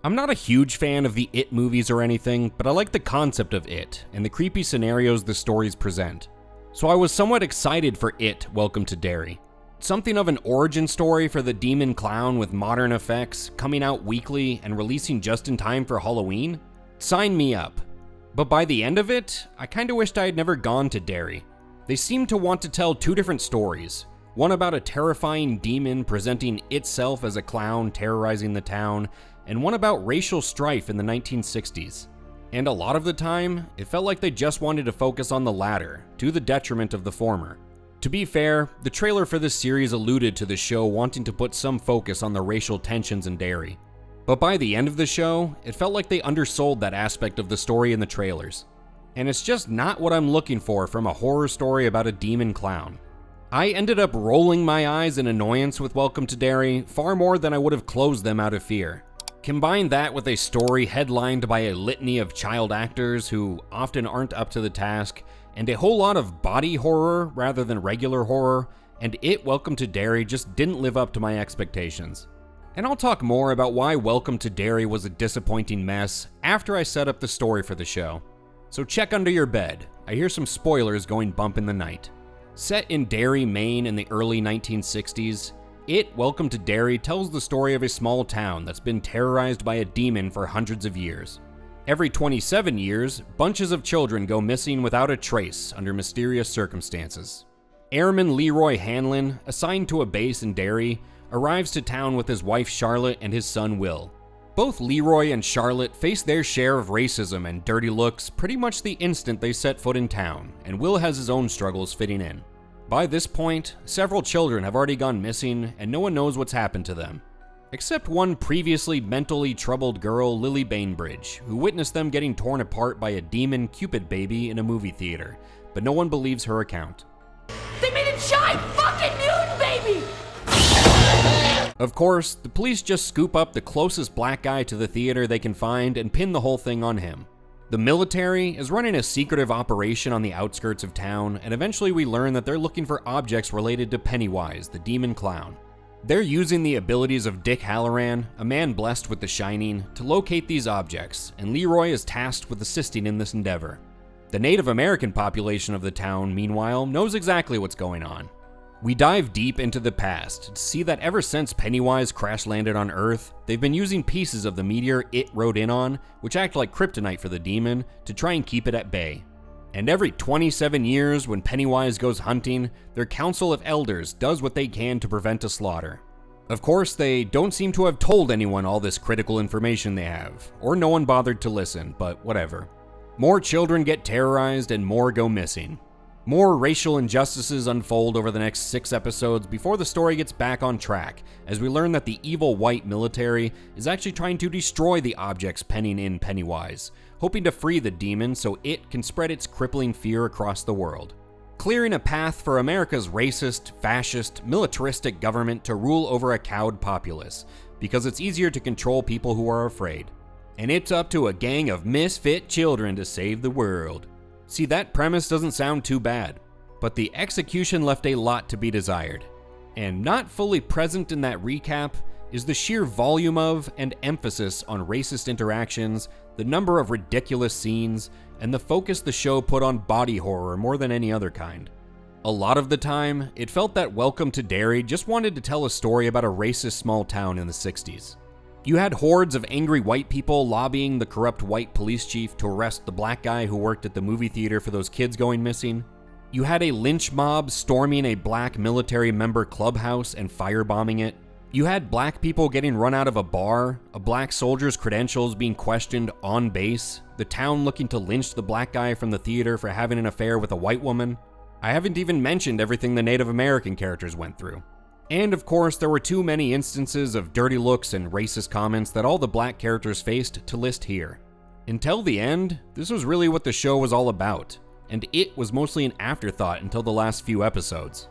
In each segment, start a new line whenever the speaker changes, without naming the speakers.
I'm not a huge fan of the It movies or anything, but I like the concept of It and the creepy scenarios the stories present. So I was somewhat excited for It, Welcome to Derry. Something of an origin story for the demon clown with modern effects, coming out weekly and releasing just in time for Halloween? Sign me up. But by the end of it, I kinda wished I had never gone to Derry. They seemed to want to tell two different stories. One about a terrifying demon presenting itself as a clown terrorizing the town, and one about racial strife in the 1960s. And a lot of the time, it felt like they just wanted to focus on the latter, to the detriment of the former. To be fair, the trailer for this series alluded to the show wanting to put some focus on the racial tensions in Derry. But by the end of the show, it felt like they undersold that aspect of the story in the trailers. And it's just not what I'm looking for from a horror story about a demon clown. I ended up rolling my eyes in annoyance with Welcome to Derry far more than I would have closed them out of fear. Combine that with a story headlined by a litany of child actors who often aren't up to the task, and a whole lot of body horror rather than regular horror, and It, Welcome to Derry just didn't live up to my expectations. And I'll talk more about why Welcome to Derry was a disappointing mess after I set up the story for the show. So check under your bed, I hear some spoilers going bump in the night. Set in Derry, Maine in the early 1960s, It, Welcome to Derry tells the story of a small town that's been terrorized by a demon for hundreds of years. Every 27 years, bunches of children go missing without a trace under mysterious circumstances. Airman Leroy Hanlon, assigned to a base in Derry, arrives to town with his wife Charlotte and his son Will. Both Leroy and Charlotte face their share of racism and dirty looks pretty much the instant they set foot in town, and Will has his own struggles fitting in. By this point, several children have already gone missing and no one knows what's happened to them. Except one previously mentally troubled girl, Lily Bainbridge, who witnessed them getting torn apart by a demon Cupid baby in a movie theater, but no one believes her account.
They made a giant fucking mutant baby!
Of course, the police just scoop up the closest black guy to the theater they can find and pin the whole thing on him. The military is running a secretive operation on the outskirts of town, and eventually we learn that they're looking for objects related to Pennywise, the demon clown. They're using the abilities of Dick Halloran, a man blessed with the Shining, to locate these objects, and Leroy is tasked with assisting in this endeavor. The Native American population of the town, meanwhile, knows exactly what's going on. We dive deep into the past to see that ever since Pennywise crash-landed on Earth, they've been using pieces of the meteor it rode in on, which act like kryptonite for the demon, to try and keep it at bay. And every 27 years, when Pennywise goes hunting, their Council of Elders does what they can to prevent a slaughter. Of course, they don't seem to have told anyone all this critical information they have, or no one bothered to listen, but whatever. More children get terrorized and more go missing. More racial injustices unfold over the next 6 episodes before the story gets back on track, as we learn that the evil white military is actually trying to destroy the objects penning in Pennywise, hoping to free the demon so it can spread its crippling fear across the world, clearing a path for America's racist, fascist, militaristic government to rule over a cowed populace, because it's easier to control people who are afraid. And it's up to a gang of misfit children to save the world. See, that premise doesn't sound too bad, but the execution left a lot to be desired. And not fully present in that recap is the sheer volume of and emphasis on racist interactions, the number of ridiculous scenes, and the focus the show put on body horror more than any other kind. A lot of the time, it felt that Welcome to Derry just wanted to tell a story about a racist small town in the 60s. You had hordes of angry white people lobbying the corrupt white police chief to arrest the black guy who worked at the movie theater for those kids going missing. You had a lynch mob storming a black military member clubhouse and firebombing it. You had black people getting run out of a bar, a black soldier's credentials being questioned on base, the town looking to lynch the black guy from the theater for having an affair with a white woman. I haven't even mentioned everything the Native American characters went through. And of course, there were too many instances of dirty looks and racist comments that all the black characters faced to list here. Until the end, this was really what the show was all about, and it was mostly an afterthought until the last few episodes.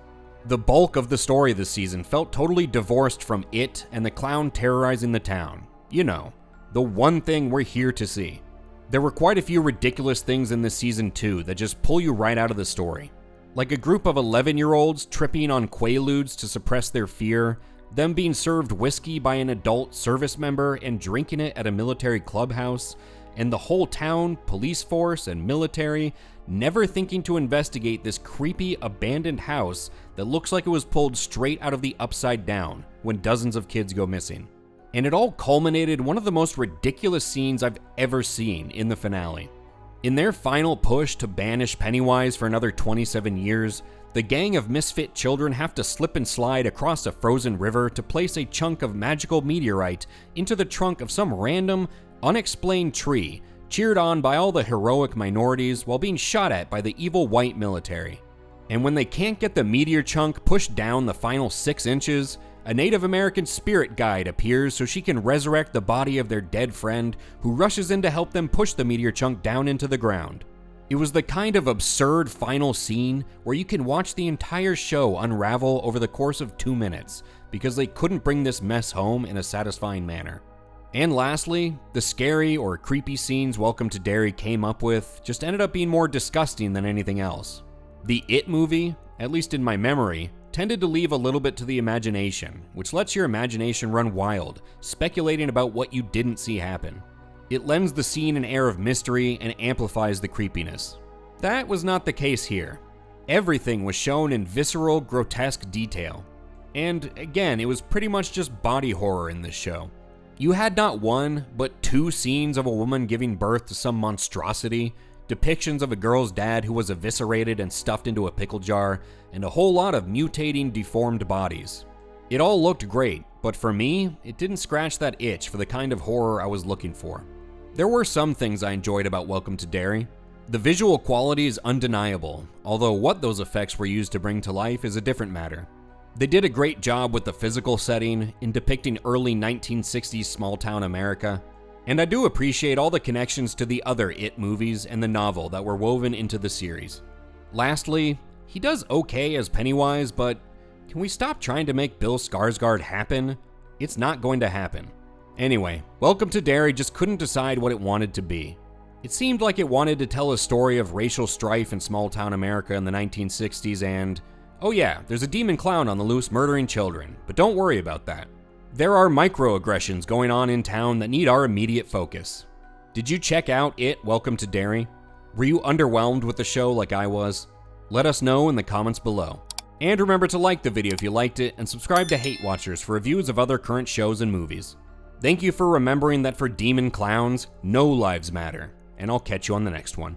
The bulk of the story this season felt totally divorced from it and the clown terrorizing the town. You know, the one thing we're here to see. There were quite a few ridiculous things in this season too that just pull you right out of the story. Like a group of 11-year-olds tripping on quaaludes to suppress their fear, them being served whiskey by an adult service member and drinking it at a military clubhouse, and the whole town, police force, and military never thinking to investigate this creepy abandoned house that looks like it was pulled straight out of the Upside Down when dozens of kids go missing. And it all culminated in one of the most ridiculous scenes I've ever seen in the finale. In their final push to banish Pennywise for another 27 years, the gang of misfit children have to slip and slide across a frozen river to place a chunk of magical meteorite into the trunk of some random, unexplained tree, cheered on by all the heroic minorities while being shot at by the evil white military. And when they can't get the meteor chunk pushed down the final 6 inches, a Native American spirit guide appears so she can resurrect the body of their dead friend, who rushes in to help them push the meteor chunk down into the ground. It was the kind of absurd final scene where you can watch the entire show unravel over the course of 2 minutes because they couldn't bring this mess home in a satisfying manner. And lastly, the scary or creepy scenes Welcome to Derry came up with just ended up being more disgusting than anything else. The It movie, at least in my memory, tended to leave a little bit to the imagination, which lets your imagination run wild, speculating about what you didn't see happen. It lends the scene an air of mystery and amplifies the creepiness. That was not the case here. Everything was shown in visceral, grotesque detail. And again, it was pretty much just body horror in this show. You had not one, but 2 scenes of a woman giving birth to some monstrosity, depictions of a girl's dad who was eviscerated and stuffed into a pickle jar, and a whole lot of mutating, deformed bodies. It all looked great, but for me, it didn't scratch that itch for the kind of horror I was looking for. There were some things I enjoyed about Welcome to Derry. The visual quality is undeniable, although what those effects were used to bring to life is a different matter. They did a great job with the physical setting in depicting early 1960s small-town America, and I do appreciate all the connections to the other It movies and the novel that were woven into the series. Lastly, he does okay as Pennywise, but can we stop trying to make Bill Skarsgård happen? It's not going to happen. Anyway, Welcome to Derry just couldn't decide what it wanted to be. It seemed like it wanted to tell a story of racial strife in small-town America in the 1960s and, oh yeah, there's a demon clown on the loose murdering children, but don't worry about that. There are microaggressions going on in town that need our immediate focus. Did you check out It, Welcome to Derry? Were you underwhelmed with the show like I was? Let us know in the comments below. And remember to like the video if you liked it, and subscribe to HateWatchers for reviews of other current shows and movies. Thank you for remembering that for demon clowns, no lives matter, and I'll catch you on the next one.